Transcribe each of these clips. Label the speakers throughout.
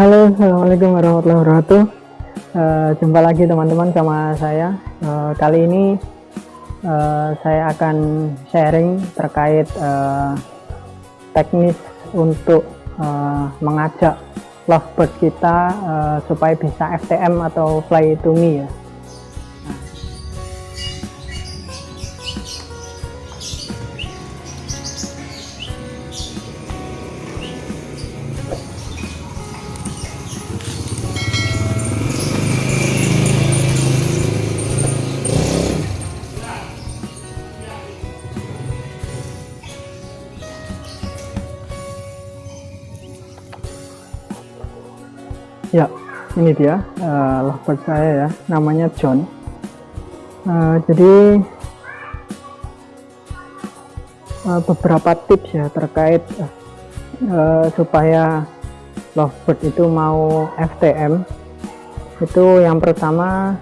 Speaker 1: Halo, assalamualaikum warahmatullahi wabarakatuh. Jumpa lagi teman-teman sama saya. Kali ini saya akan sharing terkait teknis untuk mengajak lovebird kita supaya bisa FTM atau fly to me ya. Ya, ini dia lovebird saya ya, namanya John. Jadi beberapa tips ya terkait supaya lovebird itu mau FTM. Itu yang pertama,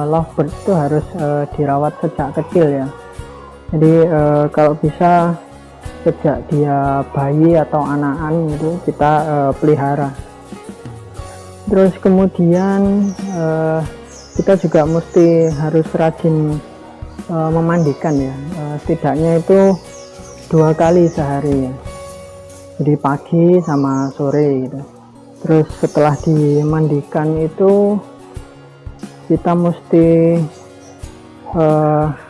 Speaker 1: lovebird itu harus dirawat sejak kecil ya. Jadi kalau bisa sejak dia bayi atau anakan itu kita pelihara. Terus kemudian kita juga mesti harus rajin memandikan ya, setidaknya itu 2 kali sehari ya, jadi pagi sama sore gitu. Terus setelah dimandikan itu kita mesti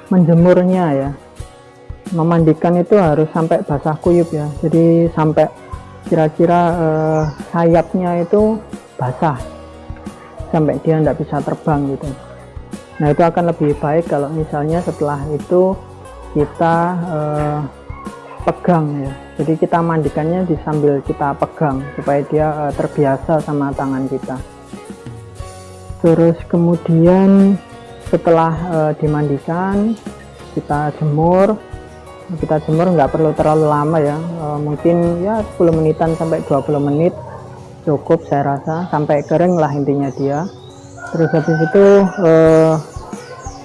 Speaker 1: menjemurnya ya. Memandikan itu harus sampai basah kuyup ya, jadi sampai kira-kira sayapnya itu basah sampai dia tidak bisa terbang gitu. Nah, itu akan lebih baik kalau misalnya setelah itu kita pegang ya, jadi kita mandikannya sambil kita pegang supaya dia terbiasa sama tangan kita. Terus kemudian setelah dimandikan kita jemur nggak perlu terlalu lama ya, mungkin ya 10 menitan sampai 20 menit cukup saya rasa, sampai kering lah intinya dia. Terus habis itu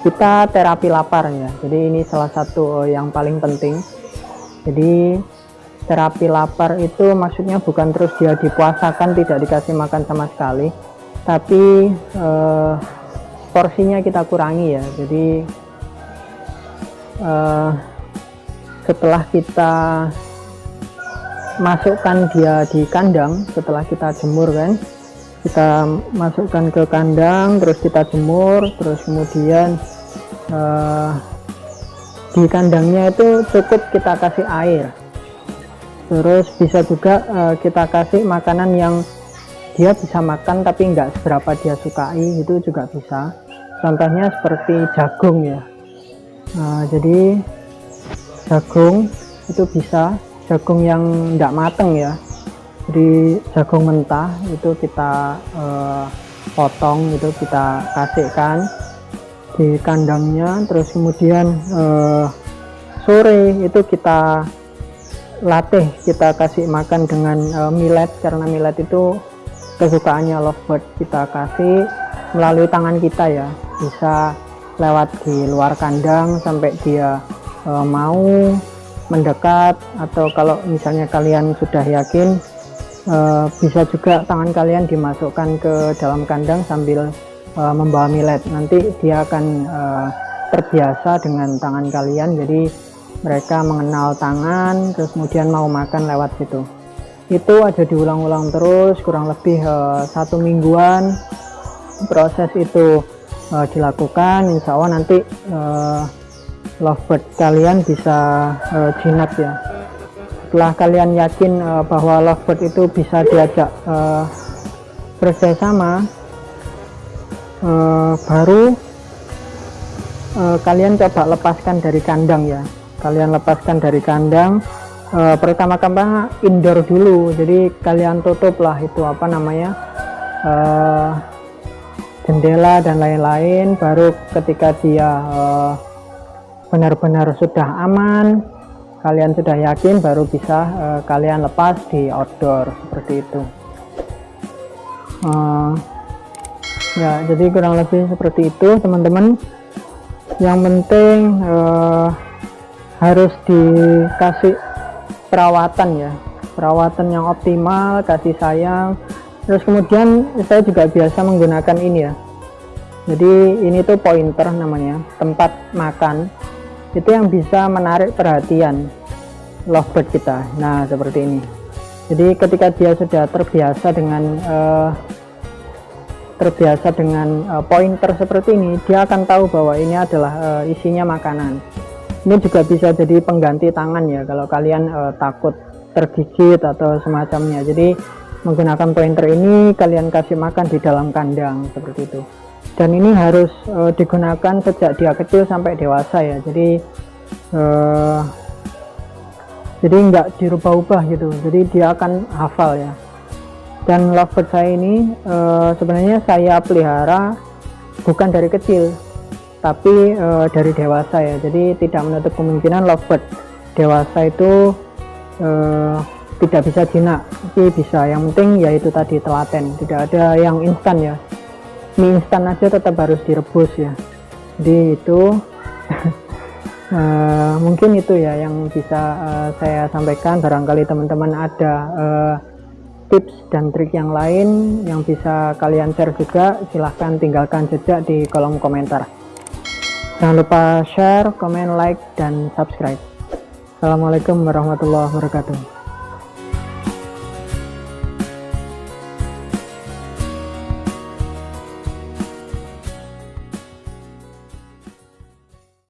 Speaker 1: kita terapi lapar ya, jadi ini salah satu yang paling penting. Jadi terapi lapar itu maksudnya bukan terus dia dipuasakan, tidak dikasih makan sama sekali, tapi porsinya kita kurangi ya. Jadi setelah kita masukkan dia di kandang, setelah kita jemur kan, kita masukkan ke kandang, terus kita jemur, terus kemudian di kandangnya itu cukup kita kasih air. Terus bisa juga kita kasih makanan yang dia bisa makan tapi nggak seberapa dia sukai, itu juga bisa. Contohnya seperti jagung ya. Jadi jagung itu bisa, jagung yang tidak mateng ya, jadi jagung mentah itu kita potong, itu kita kasihkan di kandangnya. Terus kemudian sore itu kita latih, kita kasih makan dengan millet, karena millet itu kesukaannya lovebird. Kita kasih melalui tangan kita ya, bisa lewat di luar kandang sampai dia mau mendekat, atau kalau misalnya kalian sudah yakin bisa juga tangan kalian dimasukkan ke dalam kandang sambil membawa millet. Nanti dia akan terbiasa dengan tangan kalian, jadi mereka mengenal tangan, terus kemudian mau makan lewat situ. Itu aja diulang-ulang terus kurang lebih 1 mingguan proses itu dilakukan. Insya Allah nanti lovebird kalian bisa jinak ya. Setelah kalian yakin bahwa lovebird itu bisa diajak bekerjasama, baru kalian coba lepaskan dari kandang ya. Kalian lepaskan dari kandang, pertama-tama indoor dulu, jadi kalian tutup lah itu apa namanya, jendela dan lain-lain. Baru ketika dia benar-benar sudah aman, kalian sudah yakin, baru bisa kalian lepas di outdoor seperti itu. Ya, jadi kurang lebih seperti itu teman-teman. Yang penting harus dikasih perawatan ya, perawatan yang optimal, kasih sayang. Terus kemudian saya juga biasa menggunakan ini ya, jadi ini tuh pointer namanya, tempat makan itu yang bisa menarik perhatian lovebird kita. Nah seperti ini, jadi ketika dia sudah terbiasa dengan pointer seperti ini, dia akan tahu bahwa ini adalah isinya makanan. Ini juga bisa jadi pengganti tangan ya kalau kalian takut tergigit atau semacamnya. Jadi menggunakan pointer ini kalian kasih makan di dalam kandang seperti itu. Dan ini harus digunakan sejak dia kecil sampai dewasa ya. Jadi nggak dirubah-ubah gitu. Jadi dia akan hafal ya. Dan lovebird saya ini sebenarnya saya pelihara bukan dari kecil, tapi dari dewasa ya. Jadi tidak menutup kemungkinan lovebird dewasa itu tidak bisa jinak, tapi bisa. Yang penting yaitu tadi telaten, tidak ada yang instan ya. Mie instan aja tetap harus direbus ya. Jadi itu mungkin itu ya yang bisa saya sampaikan. Barangkali teman-teman ada tips dan trik yang lain yang bisa kalian share juga, silahkan tinggalkan jejak di kolom komentar. Jangan lupa share, komen, like, dan subscribe. Assalamualaikum warahmatullahi wabarakatuh.